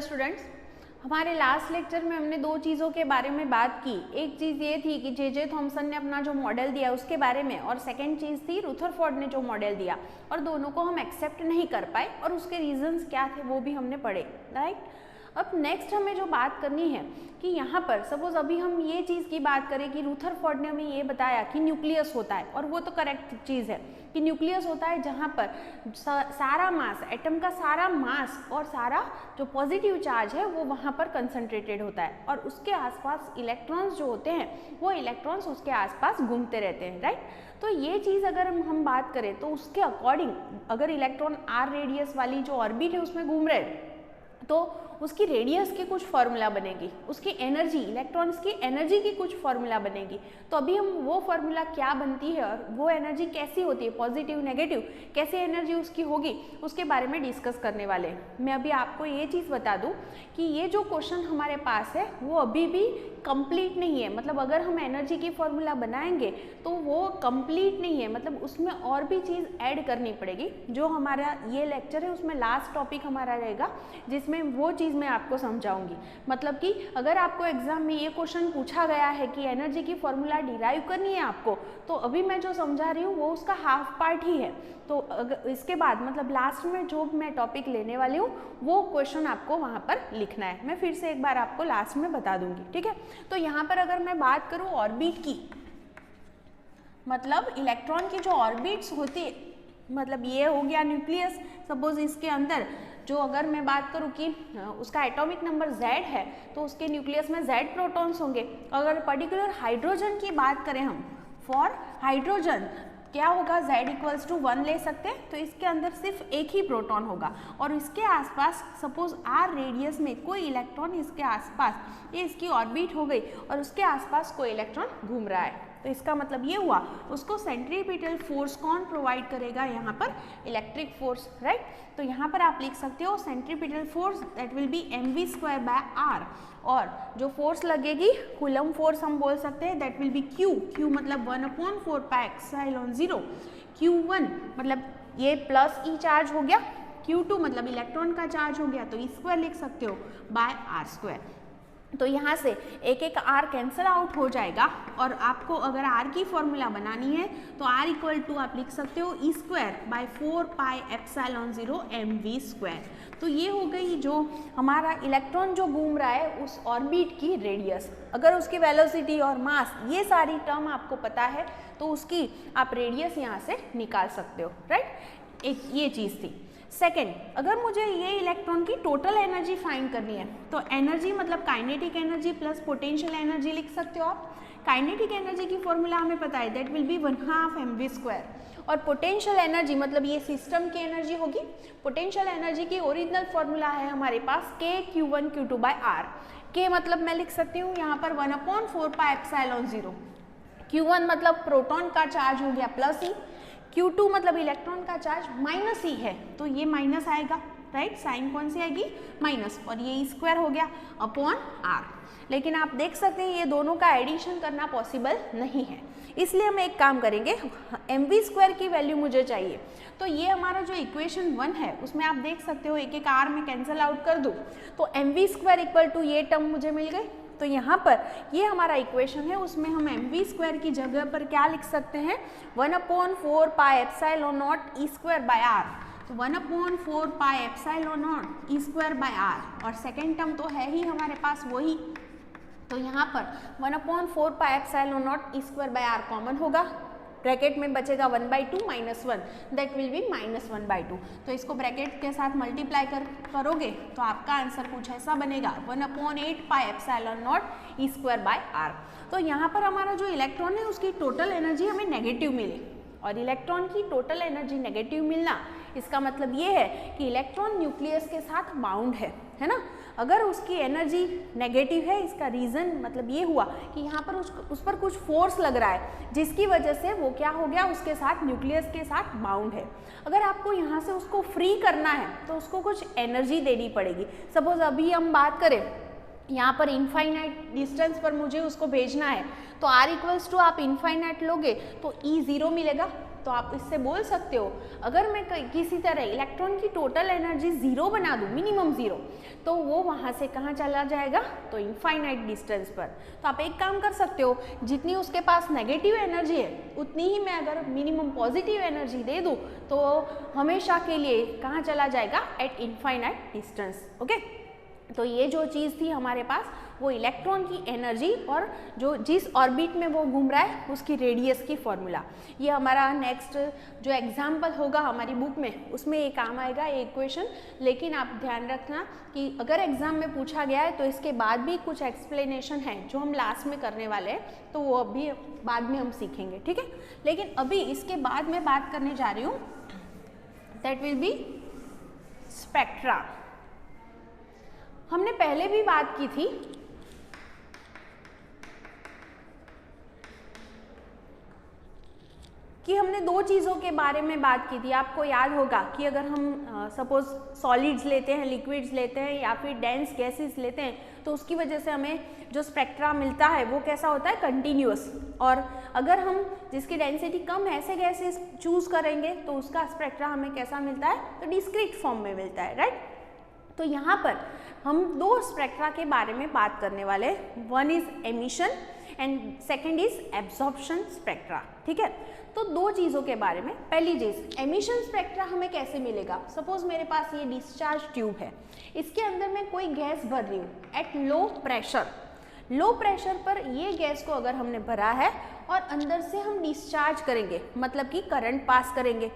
Hello students, हमारे last lecture में हमने दो चीज़ों के बारे में बात की। एक चीज़ ये थी कि जे थॉमसन ने अपना जो मॉडल दिया उसके बारे में, और सेकंड चीज़ थी रुथरफोर्ड ने जो मॉडल दिया, और दोनों को हम एक्सेप्ट नहीं कर पाए और उसके रीजंस क्या थे वो भी हमने पढ़े, राइट। अब नेक्स्ट हमें जो बात करनी है कि यहाँ पर सपोज अभी हम ये चीज़ की बात करें कि रुथरफोर्ड ने हमें ये बताया कि न्यूक्लियस होता है, और वो तो करेक्ट चीज़ है कि न्यूक्लियस होता है जहाँ पर सारा मास, एटम का सारा मास और सारा जो पॉजिटिव चार्ज है वो वहाँ पर कंसंट्रेटेड होता है, और उसके आसपास इलेक्ट्रॉन्स जो होते हैं वो इलेक्ट्रॉन्स उसके आसपास घूमते रहते हैं, राइट। तो ये चीज़ अगर हम बात करें तो उसके अकॉर्डिंग अगर इलेक्ट्रॉन आर रेडियस वाली जो ऑर्बिट है उसमें घूम रहे हैं तो उसकी रेडियस की कुछ फार्मूला बनेगी, उसकी एनर्जी, इलेक्ट्रॉन्स की एनर्जी की कुछ फार्मूला बनेगी। तो अभी हम वो फार्मूला क्या बनती है और वो एनर्जी कैसी होती है, पॉजिटिव नेगेटिव, कैसे एनर्जी उसकी होगी, उसके बारे में डिस्कस करने वाले हैं। मैं अभी आपको ये चीज़ बता दूं कि ये जो क्वेश्चन हमारे पास है वो अभी भी कंप्लीट नहीं है। मतलब अगर हम एनर्जी की फार्मूला बनाएंगे तो वो कंप्लीट नहीं है, मतलब उसमें और भी चीज़ ऐड करनी पड़ेगी। जो हमारा ये लेक्चर है उसमें लास्ट टॉपिक हमारा रहेगा जिसमें वो चीज़ मैं आपको समझाऊंगी। मतलब कि अगर आपको एग्जाम में ये क्वेश्चन पूछा गया है कि एनर्जी की फॉर्मूला डिराइव करनी है आपको, तो अभी मैं जो समझा रही हूँ वो उसका हाफ पार्ट ही है। तो अगर इसके बाद मतलब लास्ट में जो मैं टॉपिक लेने वाली हूँ वो क्वेश्चन आपको वहाँ पर लिखना है। मैं फिर से एक बार आपको लास्ट में बता दूंगी, ठीक है। तो यहाँ पर अगर मैं बात करूँ ऑर्बिट की, मतलब इलेक्ट्रॉन की जो ऑर्बिट्स होती है, मतलब ये हो गया न्यूक्लियस। सपोज इसके अंदर जो अगर मैं बात करूं कि उसका एटॉमिक नंबर Z है तो उसके न्यूक्लियस में Z प्रोटॉन्स होंगे। अगर पर्टिकुलर हाइड्रोजन की बात करें हम, फॉर हाइड्रोजन क्या होगा, Z इक्वल्स टू 1 ले सकते हैं। तो इसके अंदर सिर्फ एक ही प्रोटॉन होगा और इसके आसपास सपोज R रेडियस में कोई इलेक्ट्रॉन इसके आसपास, ये इसकी ऑर्बिट हो गई और उसके आसपास कोई इलेक्ट्रॉन घूम रहा है। तो इसका मतलब ये हुआ उसको सेंट्रीपिटल फोर्स कौन प्रोवाइड करेगा, यहाँ पर इलेक्ट्रिक फोर्स, राइट। तो यहाँ पर आप लिख सकते हो centripetal force that will B mv²/r, और जो फोर्स लगेगी कूलम फोर्स हम बोल सकते हैं दैट विल बी Q मतलब 1/4πε0, Q1 मतलब ये प्लस E चार्ज हो गया, Q2 मतलब इलेक्ट्रॉन का चार्ज हो गया, तो E² लिख सकते हो /r²। तो यहाँ से एक एक R कैंसिल आउट हो जाएगा, और आपको अगर R की फॉर्मूला बनानी है तो R इक्वल टू आप लिख सकते हो E²/4πε0 mv²। तो ये हो गई जो हमारा इलेक्ट्रॉन जो घूम रहा है उस ऑर्बिट की रेडियस। अगर उसकी वेलोसिटी और मास ये सारी टर्म आपको पता है तो उसकी आप रेडियस यहाँ से निकाल सकते हो, राइट। एक ये चीज़ थी। सेकेंड, अगर मुझे ये इलेक्ट्रॉन की टोटल एनर्जी फाइंड करनी है तो एनर्जी मतलब kinetic energy plus potential energy लिख सकते हो आप। काइनेटिक एनर्जी की फॉर्मूला हमें पता है दैट विल बी 1/2 mv², और पोटेंशियल एनर्जी मतलब ये सिस्टम की एनर्जी होगी। पोटेंशियल एनर्जी की ओरिजिनल फॉर्मूला है हमारे पास k Q1 Q2/r। k मतलब मैं लिख सकती हूँ यहाँ पर 1/4πε0। Q1 मतलब प्रोटॉन का चार्ज हो गया प्लस E, Q2 मतलब इलेक्ट्रॉन का चार्ज माइनस E है, तो ये माइनस आएगा, राइट। साइन कौन सी आएगी, माइनस, और ये E² हो गया अपॉन R। लेकिन आप देख सकते हैं ये दोनों का एडिशन करना पॉसिबल नहीं है, इसलिए हम एक काम करेंगे, mv² की वैल्यू मुझे चाहिए। तो ये हमारा जो इक्वेशन 1 है उसमें आप देख सकते हो एक एक R में कैंसिल आउट कर दूँ तो mv² इक्वल टू ये टर्म मुझे मिल गई। तो यहाँ पर ये हमारा इक्वेशन है, उसमें हम mv² की जगह पर क्या लिख सकते हैं, 1/4πε0 E²/r। तो 1/4πε0 E²/r, और सेकेंड टर्म तो है ही हमारे पास वही, तो यहाँ पर 1/4πε0 E²/r कॉमन होगा, ब्रैकेट में बचेगा 1/2 - 1 दैट विल बी -1/2। तो इसको ब्रैकेट के साथ मल्टीप्लाई करोगे तो आपका आंसर कुछ ऐसा बनेगा 1/8πε0 E²/r। तो यहाँ पर हमारा जो इलेक्ट्रॉन है उसकी टोटल एनर्जी हमें नेगेटिव मिली, और इलेक्ट्रॉन की टोटल एनर्जी नेगेटिव मिलना इसका मतलब ये है कि इलेक्ट्रॉन न्यूक्लियस के साथ बाउंड है ना। अगर उसकी एनर्जी नेगेटिव है, इसका रीज़न मतलब ये हुआ कि यहाँ पर उस पर कुछ फोर्स लग रहा है जिसकी वजह से वो क्या हो गया, उसके साथ न्यूक्लियस के साथ बाउंड है। अगर आपको यहाँ से उसको फ्री करना है तो उसको कुछ एनर्जी देनी पड़ेगी। सपोज अभी हम बात करें यहाँ पर इनफाइनाइट डिस्टेंस पर मुझे उसको भेजना है, तो R इक्वल्स टू आप इनफाइनाइट लोगे तो E0 मिलेगा, तो आप इससे बोल सकते हो अगर मैं किसी तरह इलेक्ट्रॉन की टोटल एनर्जी 0 बना दूं, मिनिमम 0, तो वो वहाँ से कहाँ चला जाएगा, तो इनफाइनाइट डिस्टेंस पर। तो आप एक काम कर सकते हो, जितनी उसके पास नेगेटिव एनर्जी है उतनी ही मैं अगर मिनिमम पॉजिटिव एनर्जी दे दूँ तो हमेशा के लिए कहाँ चला जाएगा, एट इनफाइनाइट डिस्टेंस। ओके, तो ये जो चीज़ थी हमारे पास वो इलेक्ट्रॉन की एनर्जी और जो जिस ऑर्बिट में वो घूम रहा है उसकी रेडियस की फॉर्मूला। ये हमारा नेक्स्ट जो एग्जाम्पल होगा हमारी बुक में उसमें ये काम आएगा ये इक्वेशन। लेकिन आप ध्यान रखना कि अगर एग्जाम में पूछा गया है तो इसके बाद भी कुछ एक्सप्लेनेशन है जो हम लास्ट में करने वाले हैं, तो वो अभी बाद में हम सीखेंगे, ठीक है। लेकिन अभी इसके बाद मैं बात करने जा रही हूँ, दैट विल बी स्पेक्ट्रा। हमने पहले भी बात की थी कि हमने दो चीज़ों के बारे में बात की थी। आपको याद होगा कि अगर हम सपोज सॉलिड्स लेते हैं, लिक्विड्स लेते हैं या फिर डेंस गैसेस लेते हैं तो उसकी वजह से हमें जो स्पेक्ट्रा मिलता है वो कैसा होता है, कंटिन्यूअस। और अगर हम जिसकी डेंसिटी कम है ऐसे गैसेस चूज करेंगे तो उसका स्पेक्ट्रा हमें कैसा मिलता है, तो डिस्क्रीट फॉर्म में मिलता है, राइट। तो यहाँ पर हम दो स्पेक्ट्रा के बारे में बात करने वाले हैं, one is emission and second is absorption spectra, ठीक है। तो दो चीज़ों के बारे में, पहली चीज़ एमिशन स्पेक्ट्रा हमें कैसे मिलेगा। सपोज मेरे पास ये डिस्चार्ज ट्यूब है, इसके अंदर मैं कोई गैस भर रही हूँ at low pressure. Low pressure पर ये गैस को अगर हमने भरा है और अंदर से हम डिस्चार्ज करेंगे, मतलब कि करंट पास करेंगे,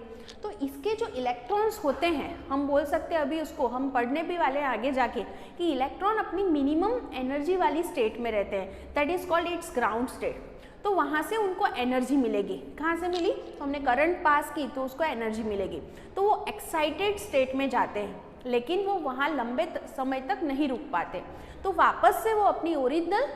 तो इसके जो इलेक्ट्रॉन्स होते हैं हम बोल सकते हैं, अभी उसको हम पढ़ने भी वाले हैं आगे जाके, कि इलेक्ट्रॉन अपनी मिनिमम एनर्जी वाली स्टेट में रहते हैं, that is called its ground state. तो वहाँ से उनको एनर्जी मिलेगी, कहाँ से मिली, तो हमने करंट पास की तो उसको एनर्जी मिलेगी। तो वो एक्साइटेड स्टेट में जाते हैं, लेकिन वो वहाँ लंबे समय तक नहीं रुक पाते, तो वापस से वो अपनी ओरिजिनल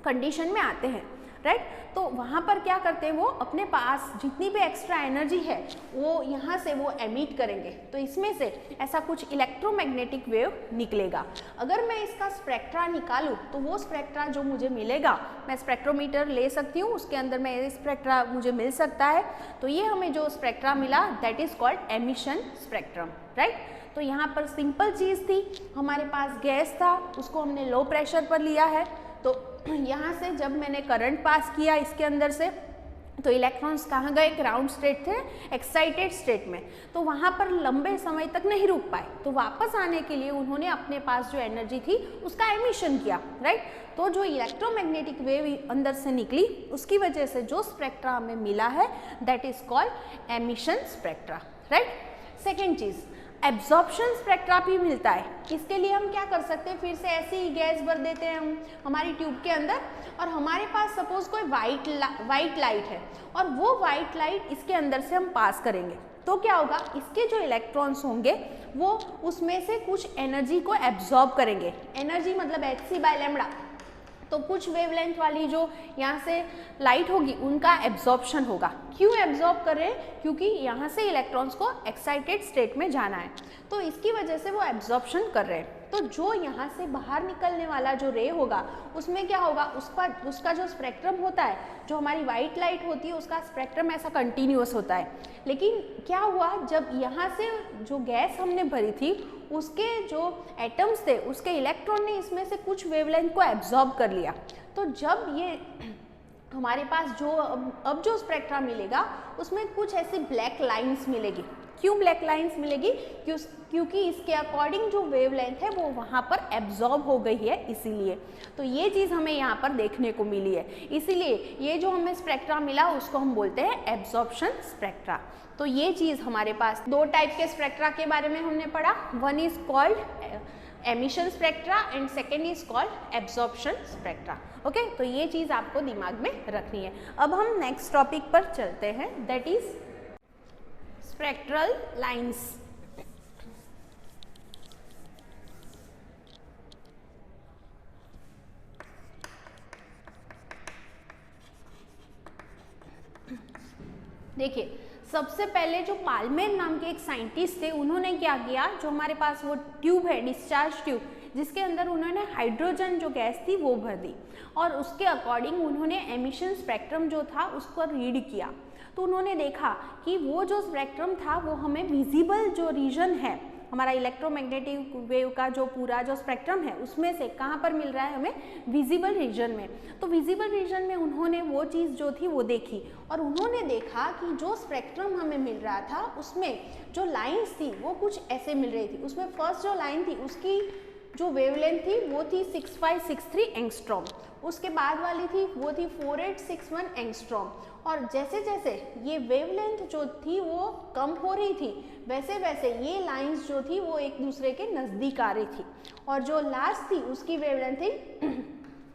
कंडीशन में आते हैं, राइट। तो वहाँ पर क्या करते हैं, वो अपने पास जितनी भी एक्स्ट्रा एनर्जी है वो यहाँ से वो एमिट करेंगे, तो इसमें से ऐसा कुछ इलेक्ट्रोमैग्नेटिक वेव निकलेगा। अगर मैं इसका स्पेक्ट्रा निकालूँ तो वो स्पेक्ट्रा जो मुझे मिलेगा, मैं स्पेक्ट्रोमीटर ले सकती हूँ, उसके अंदर में स्पेक्ट्रा मुझे मिल सकता है। तो ये हमें जो स्पेक्ट्रा मिला that is called emission spectrum, right. तो यहाँ पर सिंपल चीज़ थी, हमारे पास गैस था, उसको हमने लो प्रेशर पर लिया है, तो यहाँ से जब मैंने करंट पास किया इसके अंदर से तो इलेक्ट्रॉन्स कहाँ गए, ग्राउंड स्टेट थे, एक्साइटेड स्टेट में, तो वहाँ पर लंबे समय तक नहीं रुक पाए, तो वापस आने के लिए उन्होंने अपने पास जो एनर्जी थी उसका एमिशन किया, राइट। तो जो इलेक्ट्रोमैग्नेटिक वेव अंदर से निकली उसकी वजह से जो स्पेक्ट्रा हमें मिला है that is called emission spectra, right. Second cheese absorption spectra भी मिलता है। इसके लिए हम क्या कर सकते हैं, फिर से ऐसी ही गैस भर देते हैं हम हमारी ट्यूब के अंदर, और हमारे पास सपोज कोई वाइट लाइट है और वो वाइट लाइट इसके अंदर से हम पास करेंगे, तो क्या होगा, इसके जो इलेक्ट्रॉन्स होंगे वो उसमें से कुछ एनर्जी को एब्जॉर्ब करेंगे। एनर्जी मतलब hc/λ, तो कुछ वेवलेंथ वाली जो यहाँ से लाइट होगी उनका एब्जॉर्प्शन होगा। क्यों एब्जॉर्ब कर रहे हैं, क्योंकि यहाँ से इलेक्ट्रॉन्स को एक्साइटेड स्टेट में जाना है, तो इसकी वजह से वो एब्जॉर्प्शन कर रहे हैं। तो जो यहाँ से बाहर निकलने वाला जो रे होगा उसमें क्या होगा, उसका जो स्पेक्ट्रम होता है, जो हमारी वाइट लाइट होती है उसका स्पेक्ट्रम ऐसा कंटिन्यूअस होता है। लेकिन क्या हुआ, जब यहाँ से जो गैस हमने भरी थी उसके जो एटम्स थे उसके इलेक्ट्रॉन ने इसमें से कुछ वेवलेंथ को एब्जॉर्ब कर लिया। तो जब ये हमारे पास जो अब जो स्पेक्ट्रा मिलेगा उसमें कुछ ऐसी ब्लैक लाइंस मिलेगी। क्यों ब्लैक लाइंस मिलेगी, क्योंकि इसके अकॉर्डिंग जो वेवलेंथ है वो वहाँ पर एब्जॉर्ब हो गई है, इसीलिए। तो ये चीज़ हमें यहाँ पर देखने को मिली है, इसीलिए ये जो हमें स्पेक्ट्रा मिला उसको हम बोलते हैं एब्जॉर्प्शन स्पेक्ट्रा। तो ये चीज़ हमारे पास दो टाइप के स्पेक्ट्रा के बारे में हमने पढ़ा, one is called emission spectra and second is called absorption spectra. Okay, तो ये चीज़ आपको दिमाग में रखनी है। अब हम नेक्स्ट टॉपिक पर चलते हैं, दैट इज स्पेक्ट्रल लाइंस। देखिए, सबसे पहले जो पाल्मेर नाम के एक साइंटिस्ट थे उन्होंने क्या किया, जो हमारे पास वो ट्यूब है डिस्चार्ज ट्यूब जिसके अंदर उन्होंने हाइड्रोजन जो गैस थी वो भर दी और उसके अकॉर्डिंग उन्होंने एमिशन स्पेक्ट्रम जो था उसको रीड किया। तो उन्होंने देखा कि वो जो स्पेक्ट्रम था वो हमें विजिबल जो रीजन है हमारा इलेक्ट्रोमैग्नेटिक वेव का जो पूरा जो स्पेक्ट्रम है उसमें से कहाँ पर मिल रहा है हमें, विजिबल रीजन में। तो विजिबल रीजन में उन्होंने वो चीज़ जो थी वो देखी और उन्होंने देखा कि जो स्पेक्ट्रम हमें मिल रहा था उसमें जो लाइन्स थी वो कुछ ऐसे मिल रही थी। उसमें फर्स्ट जो लाइन थी उसकी जो वेवलेंथ थी वो थी 6563 एंगस्ट्रॉम, उसके बाद वाली थी वो थी 4861 एंगस्ट्रॉम। और जैसे जैसे ये वेवलेंथ जो थी वो कम हो रही थी वैसे वैसे ये लाइंस जो थी वो एक दूसरे के नज़दीक आ रही थी और जो लास्ट थी उसकी वेवलेंथ थी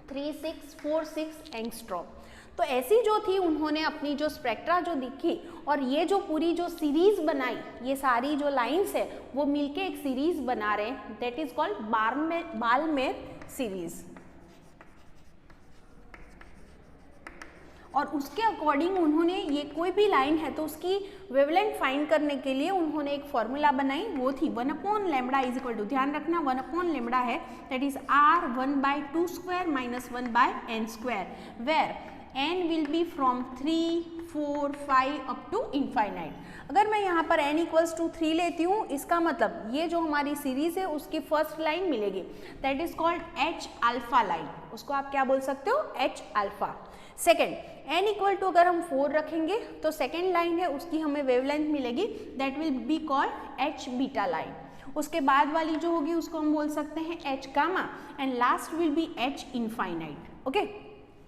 3646 एंगस्ट्रॉम। तो ऐसी जो थी उन्होंने अपनी जो स्पेक्ट्रा जो दिखी और ये जो पूरी जो सीरीज बनाई, ये सारी जो लाइंस है वो मिलके एक सीरीज बना रहे हैं, दैट इज कॉल्ड बाल्मेर सीरीज। और उसके अकॉर्डिंग उन्होंने ये कोई भी लाइन है तो उसकी वेवलेंथ फाइंड करने के लिए उन्होंने एक फॉर्मूला बनाई, वो थी 1/λ इज इक्वल टू, ध्यान रखना 1/λ है that is r 1/2² minus 1/n², where n will be from 3, 4, 5 up to infinite. अगर मैं यहाँ पर n इक्वल्स टू 3 लेती हूँ, इसका मतलब ये जो हमारी सीरीज है उसकी फर्स्ट लाइन मिलेगी that is called h alpha line, उसको आप क्या बोल सकते हो, h alpha. Second n equal to अगर हम 4 रखेंगे तो सेकेंड लाइन है उसकी हमें वेवलेंथ मिलेगी that will be called h beta line. उसके बाद वाली जो होगी उसको हम बोल सकते हैं h gamma and last will be h infinite. Okay,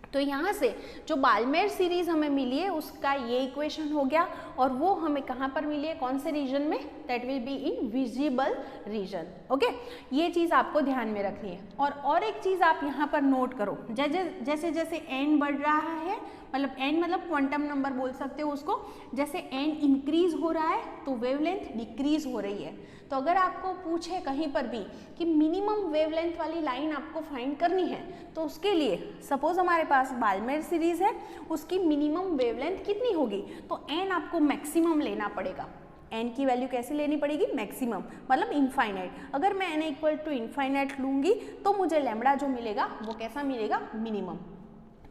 तो यहाँ से जो बाल्मेर सीरीज हमें मिली है उसका ये इक्वेशन हो गया और वो हमें कहाँ पर मिली है, कौन से रीजन में, that will be in visible region. Okay, ये चीज़ आपको ध्यान में रखनी है। और एक चीज़ आप यहाँ पर नोट करो, जैसे जैसे n बढ़ रहा है, मतलब n मतलब क्वांटम नंबर बोल सकते हो उसको, जैसे n इंक्रीज हो रहा है तो वेवलेंथ डिक्रीज हो रही है। तो अगर आपको पूछे कहीं पर भी कि मिनिमम वेवलेंथ वाली लाइन आपको फाइंड करनी है तो उसके लिए सपोज हमारे पास बाल्मेर सीरीज है, उसकी मिनिमम वेवलेंथ कितनी होगी, तो n आपको मैक्सिमम लेना पड़ेगा। n की वैल्यू कैसे लेनी पड़ेगी, मैक्सिमम मतलब इनफाइनाइट। अगर मैं n इक्वल टू इनफाइनाइट लूँगी तो मुझे लैम्बडा जो मिलेगा वो कैसा मिलेगा, मिनिमम।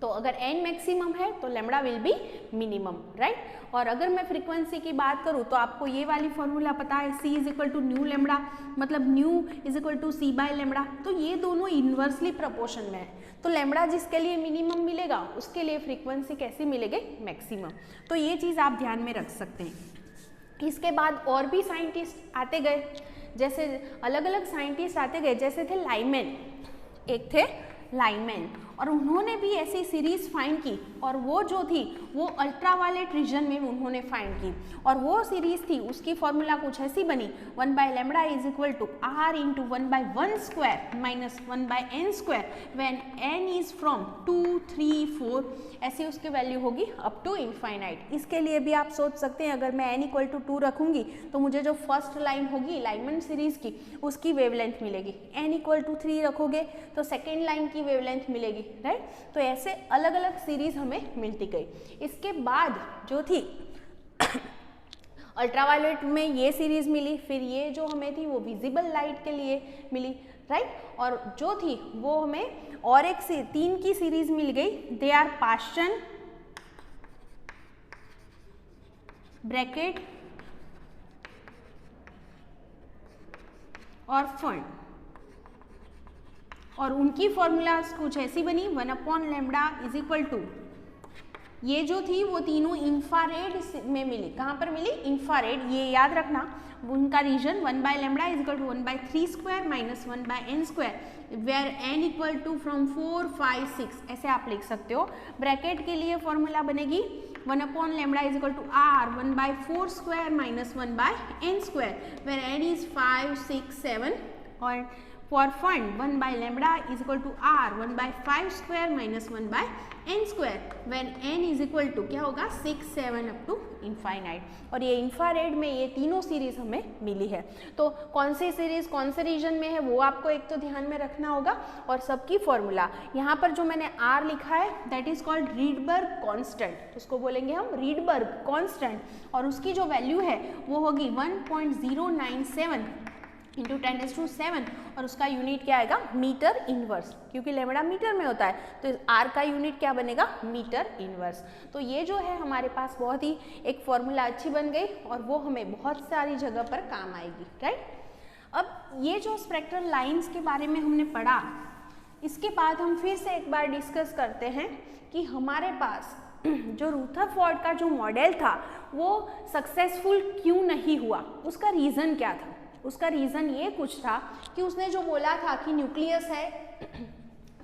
तो अगर n मैक्सिमम है तो lambda will be minimum, right. और अगर मैं फ्रीक्वेंसी की बात करूँ तो आपको ये वाली फॉर्मूला पता है, c is equal to nu lambda, मतलब nu is equal to c by lambda. तो ये दोनों इन्वर्सली प्रोपोर्शन में है, तो लैम्बडा जिसके लिए मिनिमम मिलेगा उसके लिए फ्रीक्वेंसी कैसी मिलेगी, मैक्सिमम। तो ये चीज़ आप ध्यान में रख सकते हैं। इसके बाद और भी साइंटिस्ट आते गए, जैसे अलग अलग साइंटिस्ट आते गए, जैसे थे लाइमैन, एक थे लाइमैन, और उन्होंने भी ऐसी सीरीज फाइंड की और वो जो थी वो अल्ट्रावायलेट रीजन में उन्होंने फाइंड की और वो सीरीज थी उसकी फॉर्मूला कुछ ऐसी बनी, 1/λ is equal to r into 1/1² minus 1/n² when n is from 2, 3, 4 ऐसी उसकी वैल्यू होगी अप टू इनफाइनाइट। इसके लिए भी आप सोच सकते हैं अगर मैं n इक्वल टू 2 रखूंगी तो मुझे जो फर्स्ट लाइन होगी लाइमैन सीरीज की उसकी वेवलेंथ मिलेगी, n इक्वल टू 3 रखोगे तो सेकेंड लाइन की वेवलेंथ मिलेगी, राइट। तो ऐसे अलग अलग सीरीज हमें मिलती गई। इसके बाद जो थी अल्ट्रावायलेट में ये सीरीज मिली, फिर ये जो हमें थी वो विजिबल लाइट के लिए मिली, राइट। और जो थी वो हमें और एक 3 की सीरीज मिल गई, दे आर पास्चन ब्रैकेट और फंड, और उनकी फॉर्मूलाज कुछ ऐसी बनी, 1/λ इज इक्वल टू, ये जो थी वो तीनों इंफ्रारेड में मिली, कहाँ पर मिली, इंफ्रारेड, ये याद रखना उनका reason 1/λ is equal to 1/3² minus 1/n² where n equal to from 4, 5, 6 ऐसे आप लिख सकते हो। ब्रैकेट के लिए फॉर्मूला बनेगी 1/λ is equal to r 1/4² minus 1/n² where n is 5, 6, 7 और for Pfund 1/λ is equal to r 1/5² minus 1/n² when n is equal to क्या होगा 6, 7 अप टू इनफाइनाइट। और ये इंफ्रारेड में ये तीनों सीरीज हमें मिली है। तो कौन सी सीरीज कौन से रीजन में है वो आपको एक तो ध्यान में रखना होगा, और सबकी फॉर्मूला यहाँ पर जो मैंने r लिखा है दैट इज कॉल्ड रीडबर्ग कांस्टेंट, उसको बोलेंगे हम रीडबर्ग कांस्टेंट, और उसकी जो वैल्यू है वो होगी 1.097 इंटू 10⁷ और उसका यूनिट क्या आएगा, मीटर इनवर्स, क्योंकि लैम्बडा मीटर में होता है तो आर का यूनिट क्या बनेगा, मीटर इनवर्स। तो ये जो है हमारे पास बहुत ही एक फॉर्मूला अच्छी बन गई और वो हमें बहुत सारी जगह पर काम आएगी, राइट। अब ये जो स्पेक्ट्रल लाइंस के बारे में हमने पढ़ा, इसके बाद हम फिर से एक बार डिस्कस करते हैं कि हमारे पास जो रुथरफोर्ड का जो मॉडल था वो सक्सेसफुल क्यों नहीं हुआ, उसका रीज़न क्या था। उसका रीज़न ये कुछ था कि उसने जो बोला था कि न्यूक्लियस है,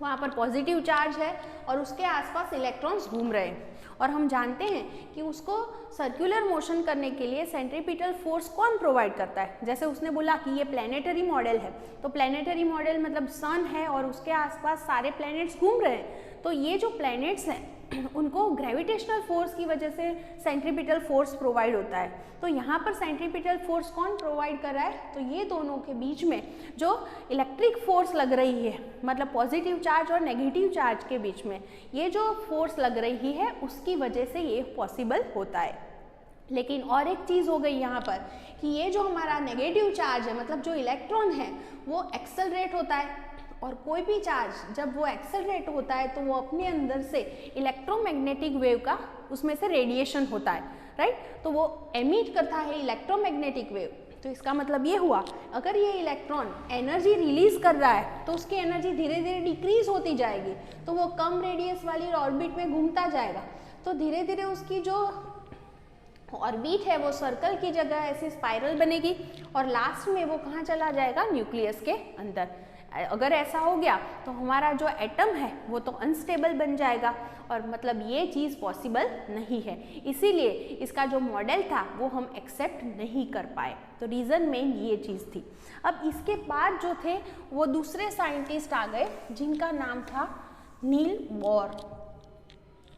वहाँ पर पॉजिटिव चार्ज है और उसके आसपास इलेक्ट्रॉन्स घूम रहे हैं, और हम जानते हैं कि उसको सर्कुलर मोशन करने के लिए सेंट्रीपिटल फोर्स कौन प्रोवाइड करता है। जैसे उसने बोला कि ये प्लैनेटरी मॉडल है, तो प्लैनेटरी मॉडल मतलब सन है और उसके आसपास सारे प्लैनेट्स घूम रहे हैं, तो ये जो प्लैनेट्स हैं उनको ग्रेविटेशनल फोर्स की वजह से सेंट्रीपिटल फोर्स प्रोवाइड होता है। तो यहाँ पर सेंट्रीपिटल फोर्स कौन प्रोवाइड कर रहा है, तो ये दोनों के बीच में जो इलेक्ट्रिक फोर्स लग रही है, मतलब पॉजिटिव चार्ज और नेगेटिव चार्ज के बीच में ये जो फोर्स लग रही है उसकी वजह से ये पॉसिबल होता है। लेकिन और एक चीज़ हो गई यहाँ पर कि ये जो हमारा नेगेटिव चार्ज है, मतलब जो इलेक्ट्रॉन है वो एक्सेलरेट होता है, और कोई भी चार्ज जब वो एक्सेलरेट होता है तो वो अपने अंदर से इलेक्ट्रोमैग्नेटिक वेव का उसमें से रेडिएशन होता है, राइट। तो वो एमिट करता है इलेक्ट्रोमैग्नेटिक वेव। तो इसका मतलब ये हुआ, अगर ये इलेक्ट्रॉन एनर्जी रिलीज कर रहा है तो उसकी एनर्जी धीरे धीरे डिक्रीज होती जाएगी, तो वो कम रेडियस वाली ऑर्बिट में घूमता जाएगा, तो धीरे धीरे उसकी जो ऑर्बिट है वो सर्कल की जगह ऐसी स्पाइरल बनेगी और लास्ट में वो कहाँ चला जाएगा, न्यूक्लियस के अंदर। अगर ऐसा हो गया तो हमारा जो एटम है वो तो अनस्टेबल बन जाएगा, और मतलब ये चीज़ पॉसिबल नहीं है, इसीलिए इसका जो मॉडल था वो हम एक्सेप्ट नहीं कर पाए। तो रीज़न मेन ये चीज़ थी। अब इसके बाद जो थे वो दूसरे साइंटिस्ट आ गए जिनका नाम था नील बोर,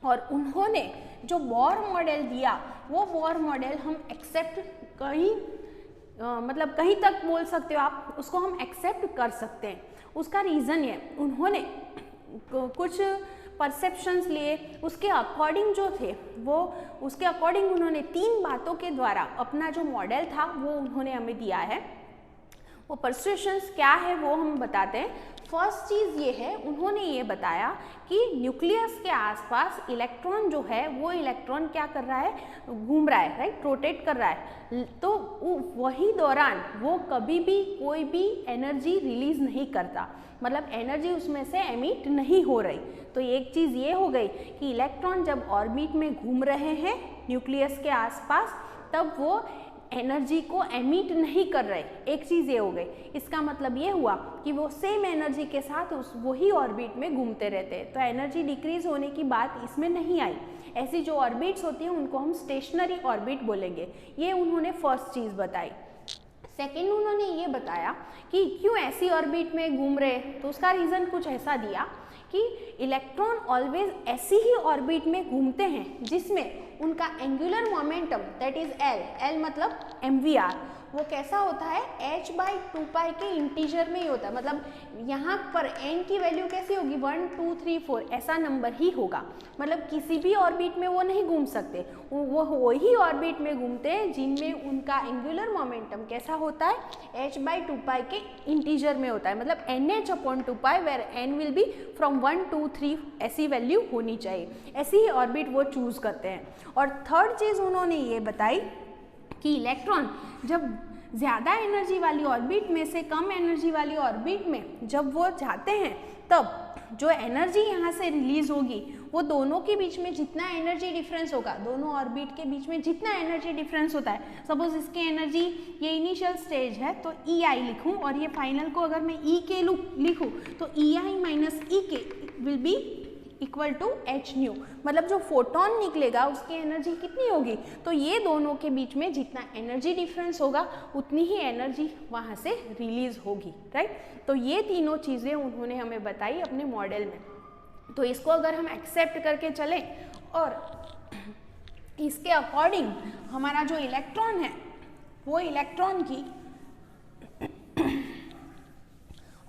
और उन्होंने जो बोर मॉडल दिया वो बोर मॉडल हम एक्सेप्ट मतलब कहीं तक बोल सकते हो आप, उसको हम एक्सेप्ट कर सकते हैं। उसका रीज़न ये, उन्होंने कुछ परसेप्शंस लिए, उसके अकॉर्डिंग जो थे वो उसके अकॉर्डिंग उन्होंने 3 बातों के द्वारा अपना जो मॉडल था वो उन्होंने हमें दिया है। वो परसेप्शंस क्या है वो हम बताते हैं। फर्स्ट चीज़ ये है, उन्होंने ये बताया कि न्यूक्लियस के आसपास इलेक्ट्रॉन जो है वो इलेक्ट्रॉन क्या कर रहा है, घूम रहा है, राइट, रोटेट कर रहा है, तो वही दौरान वो कभी भी कोई भी एनर्जी रिलीज नहीं करता, मतलब एनर्जी उसमें से एमिट नहीं हो रही। तो एक चीज़ ये हो गई कि इलेक्ट्रॉन जब ऑर्बिट में घूम रहे हैं न्यूक्लियस के आसपास तब वो एनर्जी को एमिट नहीं कर रहे, एक चीज़ ये हो गई। इसका मतलब ये हुआ कि वो सेम एनर्जी के साथ वही ऑर्बिट में घूमते रहते हैं, तो एनर्जी डिक्रीज होने की बात इसमें नहीं आई। ऐसी जो ऑर्बिट्स होती हैं उनको हम स्टेशनरी ऑर्बिट बोलेंगे। ये उन्होंने फर्स्ट चीज़ बताई। सेकेंड उन्होंने ये बताया कि क्यों ऐसी ऑर्बिट में घूम रहे, तो उसका रीज़न कुछ ऐसा दिया कि इलेक्ट्रॉन ऑलवेज ऐसी ही ऑर्बिट में घूमते हैं जिसमें उनका angular momentum that is L मतलब mvr, वो कैसा होता है h/2π के इंटीजर में ही होता है, मतलब यहाँ पर n की वैल्यू कैसी होगी 1 2 3 4 ऐसा नंबर ही होगा, मतलब किसी भी ऑर्बिट में वो नहीं घूम सकते, वो वही ऑर्बिट में घूमते हैं जिनमें उनका एंगुलर मोमेंटम कैसा होता है h/2π के इंटीजर में होता है, मतलब nh/2π where n will be from 1 2 3 ऐसी वैल्यू होनी चाहिए, ऐसी ही ऑर्बिट वो चूज करते हैं। और थर्ड चीज़ उन्होंने ये बताई कि इलेक्ट्रॉन जब ज़्यादा एनर्जी वाली ऑर्बिट में से कम एनर्जी वाली ऑर्बिट में जब वो जाते हैं तब जो एनर्जी यहाँ से रिलीज होगी वो दोनों के बीच में जितना एनर्जी डिफरेंस होगा, दोनों ऑर्बिट के बीच में जितना एनर्जी डिफरेंस होता है, सपोज इसकी एनर्जी ये इनिशियल स्टेज है तो EI लिखूँ और ये फाइनल को अगर मैं E के लिखूँ तो EI माइनस E के will be equal to H nu, मतलब जो फोटोन निकलेगा उसकी एनर्जी कितनी होगी, तो ये दोनों के बीच में जितना एनर्जी डिफरेंस होगा उतनी ही एनर्जी वहाँ से रिलीज होगी, राइट। तो ये तीनों चीज़ें उन्होंने हमें बताई अपने मॉडल में। तो इसको अगर हम एक्सेप्ट करके चलें और इसके अकॉर्डिंग हमारा जो इलेक्ट्रॉन है वो इलेक्ट्रॉन की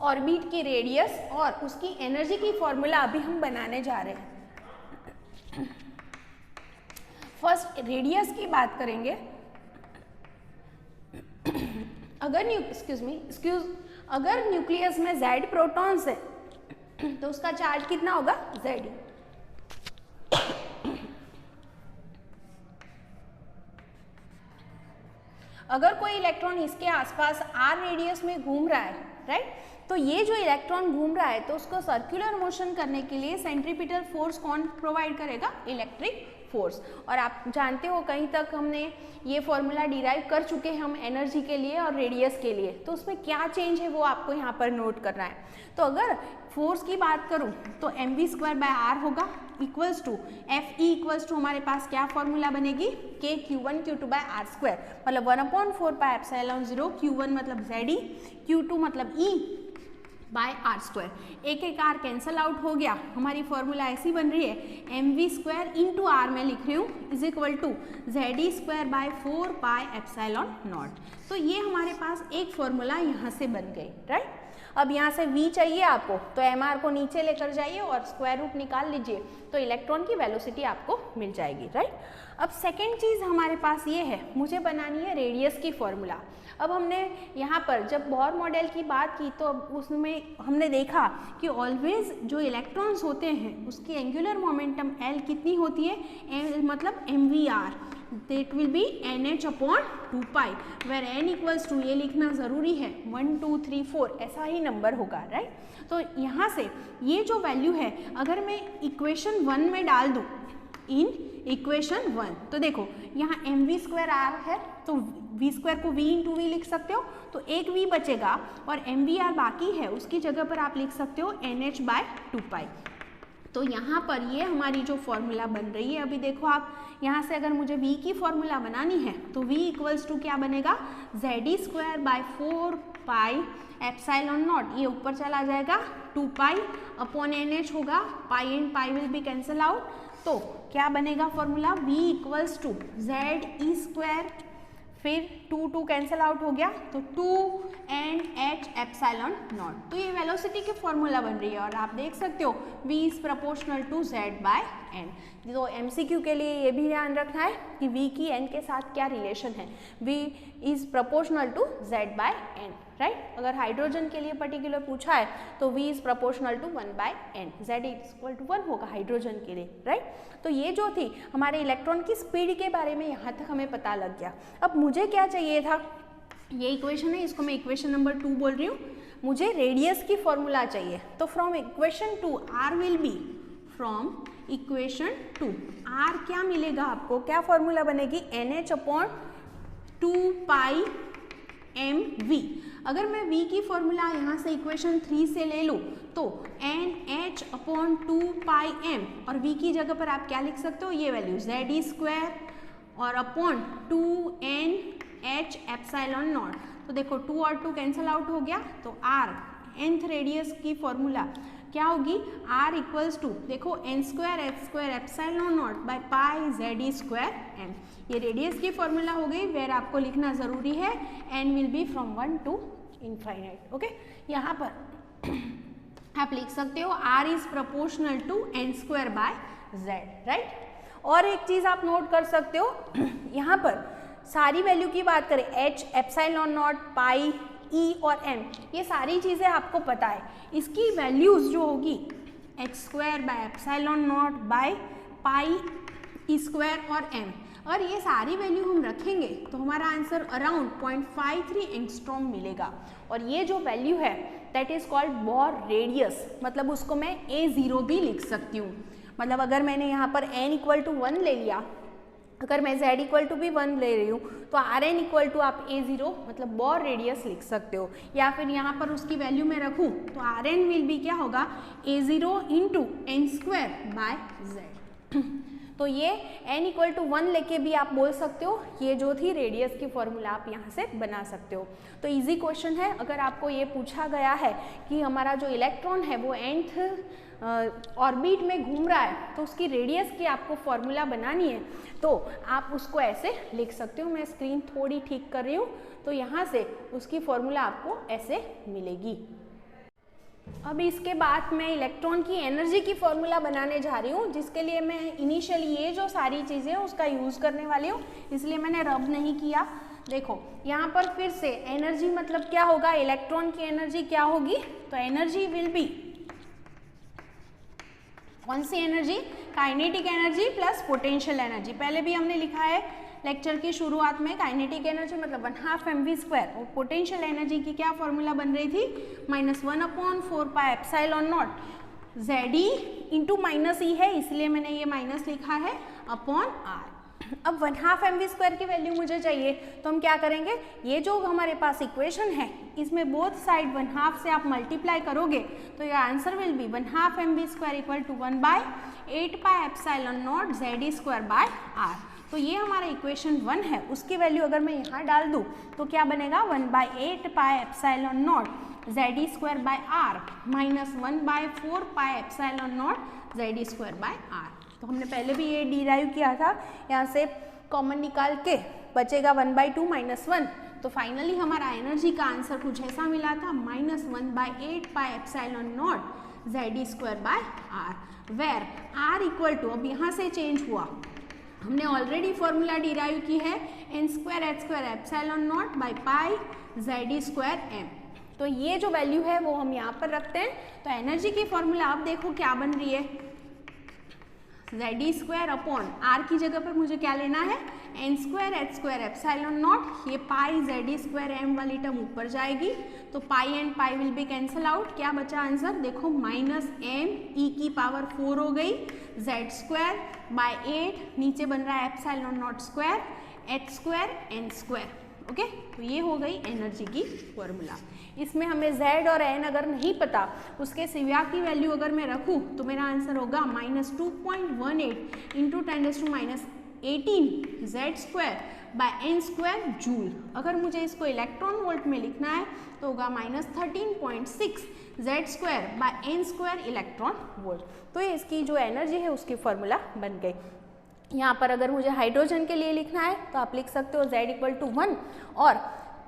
ऑर्बिट की रेडियस और उसकी एनर्जी की फॉर्मूला अभी हम बनाने जा रहे हैं। फर्स्ट रेडियस की बात करेंगे। अगर न्यूक्लियस में Z प्रोटॉन्स है तो उसका चार्ज कितना होगा, Ze। अगर कोई इलेक्ट्रॉन इसके आसपास r रेडियस में घूम रहा है, राइट, तो ये जो इलेक्ट्रॉन घूम रहा है तो उसको सर्कुलर मोशन करने के लिए सेंट्रीपिटल फोर्स कौन प्रोवाइड करेगा, इलेक्ट्रिक फोर्स। और आप जानते हो कहीं तक हमने ये फॉर्मूला डिराइव कर चुके हैं हम एनर्जी के लिए और रेडियस के लिए, तो उसमें क्या चेंज है वो आपको यहाँ पर नोट करना है। तो अगर फोर्स की बात करूँ तो mv²/r होगा equals to Fe equals to हमारे पास क्या फॉर्मूला बनेगी, k q1 q2/r², मतलब 1/4πε0 q1 मतलब Ze, q2 मतलब E बाय r²। एक R कैंसल आउट हो गया, हमारी फॉर्मूला ऐसी बन रही है mv² इंटू r में लिख रही हूँ इज इक्वल टू Ze²/4πε0। तो ये हमारे पास एक फॉर्मूला यहाँ से बन गई, राइट। अब यहाँ से v चाहिए आपको, तो mr को नीचे लेकर जाइए और स्क्वायर रूट निकाल लीजिए, तो इलेक्ट्रॉन की वेलोसिटी आपको मिल जाएगी, राइट। अब सेकेंड चीज़ हमारे पास ये है, मुझे बनानी है रेडियस की फॉर्मूला। अब हमने यहाँ पर जब बोर मॉडल की बात की तो उसमें हमने देखा कि ऑलवेज जो इलेक्ट्रॉन्स होते हैं उसकी एंगुलर मोमेंटम L कितनी होती है, मतलब mvr, that will be nh/2π, where n equals to, ये लिखना ज़रूरी है 1 2 3 4 ऐसा ही नंबर होगा, राइट। तो यहाँ से ये जो वैल्यू है अगर मैं इक्वेशन 1 में डाल दूँ, इन इक्वेशन 1, तो देखो यहाँ mv²r है तो v² को v इंटू वी लिख सकते हो, तो एक v बचेगा और mvr बाकी है, उसकी जगह पर आप लिख सकते हो nh/2π। तो यहाँ पर ये हमारी जो फॉर्मूला बन रही है, अभी देखो आप यहाँ से अगर मुझे v की फॉर्मूला बनानी है तो v इक्वल्स टू क्या बनेगा, Ze²/4πε0, ये ऊपर चला जाएगा 2π/nh होगा, pi and pi will be cancel out, तो क्या बनेगा formula, v equals to Ze², फिर 2 कैंसल आउट हो गया तो 2nh/ε0। तो ये वेलोसिटी की फॉर्मूला बन रही है और आप देख सकते हो v is proportional to Z/n। तो MCQ के लिए ये भी ध्यान रखना है कि v की n के साथ क्या रिलेशन है, v is proportional to Z/n, right. अगर हाइड्रोजन के लिए पर्टिकुलर पूछा है तो v is proportional to 1/n, Z equal to 1 होगा हाइड्रोजन के लिए, राइट। तो ये जो थी हमारे इलेक्ट्रॉन की स्पीड के बारे में यहाँ तक हमें पता लग गया। अब मुझे क्या चाहिए था, ये इक्वेशन है, इसको मैं इक्वेशन नंबर 2 बोल रही हूँ, मुझे रेडियस की फॉर्मूला चाहिए। तो from equation 2 r will be, from equation 2 r क्या मिलेगा आपको, क्या फॉर्मूला बनेगी, nh/2πmv। अगर मैं v की फॉर्मूला यहाँ से इक्वेशन 3 से ले लूँ तो nh/2πm, और v की जगह पर आप क्या लिख सकते हो, ये वैल्यू Ze² और अपॉन 2nh/ε0। तो देखो 2 और 2 कैंसल आउट हो गया, तो r nth रेडियस की फॉर्मूला क्या होगी, r इक्वल्स टू, देखो n²h²ε0/π/Ze²m, ये रेडियस की फॉर्मूला हो गई, वेर आपको लिखना ज़रूरी है n will be from 1 to infinite, okay. यहाँ पर आप लिख सकते हो r is proportional to n²/z, right. और एक चीज़ आप नोट कर सकते हो, यहाँ पर सारी वैल्यू की बात करें h/ε0, पाई, e और m, ये सारी चीज़ें आपको पता है, इसकी वैल्यूज़ जो होगी h²/ε0/πe² और m, और ये सारी वैल्यू हम रखेंगे तो हमारा आंसर अराउंड 0.53 एंगस्ट्रॉम मिलेगा। और ये जो वैल्यू है that is called bore radius, मतलब उसको मैं a0 भी लिख सकती हूँ। मतलब अगर मैंने यहाँ पर n इक्वल टू 1 ले लिया, अगर मैं Z इक्वल टू भी 1 ले रही हूँ तो Rn इक्वल टू आप a0 मतलब बोर रेडियस लिख सकते हो, या फिर यहाँ पर उसकी वैल्यू मैं रखूँ तो Rn विल भी क्या होगा, a0 इंटू n²/z। तो ये n इक्वल टू 1 लेके भी आप बोल सकते हो, ये जो थी रेडियस की फॉर्मूला आप यहाँ से बना सकते हो। तो इजी क्वेश्चन है, अगर आपको ये पूछा गया है कि हमारा जो इलेक्ट्रॉन है वो nth ऑर्बिट में घूम रहा है तो उसकी रेडियस की आपको फॉर्मूला बनानी है, तो आप उसको ऐसे लिख सकते हो। मैं स्क्रीन थोड़ी ठीक कर रही हूँ, तो यहाँ से उसकी फॉर्मूला आपको ऐसे मिलेगी। अब इसके बाद मैं इलेक्ट्रॉन की एनर्जी की फॉर्मूला बनाने जा रही हूँ, जिसके लिए मैं इनिशियली ये जो सारी चीज़ें हैं उसका यूज़ करने वाली हूँ, इसलिए मैंने रब नहीं किया। देखो यहाँ पर फिर से एनर्जी मतलब क्या होगा, इलेक्ट्रॉन की एनर्जी क्या होगी, तो एनर्जी विल बी कौन सी energy, kinetic energy plus potential energy. पहले भी हमने लिखा है लेक्चर की शुरुआत में, काइनेटिक एनर्जी मतलब 1/2 mv², और पोटेंशियल एनर्जी की क्या फॉर्मूला बन रही थी, -1/4πε0 Ze इंटू -E है, इसलिए मैंने ये माइनस लिखा है अपॉन r। अब 1/2 mv² की वैल्यू मुझे चाहिए, तो हम क्या करेंगे, ये जो हमारे पास इक्वेशन है इसमें बोथ साइड 1/2 से आप मल्टीप्लाई करोगे तो ये answer will be 1/2 mv² equal to 1/8πε0 Ze²/r। तो ये हमारा इक्वेशन 1 है, उसकी वैल्यू अगर मैं यहाँ डाल दूँ तो क्या बनेगा, 1/8πε0 Ze²/r माइनस 1/4πε0 Ze²/r। तो हमने पहले भी ये डिराइव किया था, यहाँ से कॉमन निकाल के बचेगा 1/2 - 1, तो फाइनली हमारा एनर्जी का आंसर कुछ ऐसा मिला था, -1/8πε0 Ze²/r, where r equal to, अब यहाँ से चेंज हुआ, हमने ऑलरेडी फॉर्मूला डिराइव की है n²h²ε0/π Ze²m। तो ये जो वैल्यू है वो हम यहाँ पर रखते हैं। तो एनर्जी की फॉर्मूला आप देखो क्या बन रही है, Ze² अपॉन r की जगह पर मुझे क्या लेना है, n²h²ε0, ये पाई Ze²m वाली टर्म ऊपर जाएगी तो pi and pi will be cancel out, क्या बचा आंसर देखो -m⁴ हो गई, Z²/8 नीचे बन रहा है ε0² h² n²। ओके, तो ये हो गई एनर्जी की फॉर्मूला। इसमें हमें Z और N अगर नहीं पता, उसके सिवा की वैल्यू अगर मैं रखूँ तो मेरा आंसर होगा -2.18 × 10⁻18 Z²/n² जूल। अगर मुझे इसको इलेक्ट्रॉन वोल्ट में लिखना है तो होगा -13.6 Z²/n² इलेक्ट्रॉन वोल्ट। तो ये इसकी जो एनर्जी है उसकी फॉर्मूला बन गई। यहाँ पर अगर मुझे हाइड्रोजन के लिए लिखना है तो आप लिख सकते हो Z = 1, और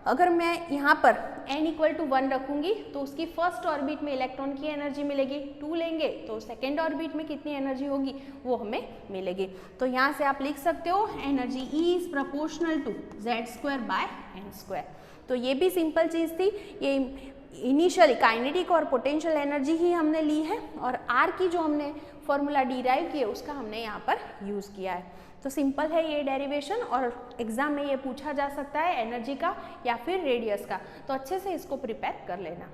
अगर मैं यहाँ पर n = 1 रखूँगी तो उसकी फर्स्ट ऑर्बिट में इलेक्ट्रॉन की एनर्जी मिलेगी, 2 लेंगे तो सेकेंड ऑर्बिट में कितनी एनर्जी होगी वो हमें मिलेगी। तो यहाँ से आप लिख सकते हो energy E is proportional to Z²/n²। तो ये भी सिंपल चीज़ थी, ये इनिशियली काइनेटिक और पोटेंशियल एनर्जी ही हमने ली है, और R की जो हमने फॉर्मूला डिराइव किया उसका हमने यहाँ पर यूज़ किया है। तो सिंपल है ये डेरिवेशन, और एग्जाम में ये पूछा जा सकता है एनर्जी का या फिर रेडियस का, तो अच्छे से इसको प्रिपेयर कर लेना।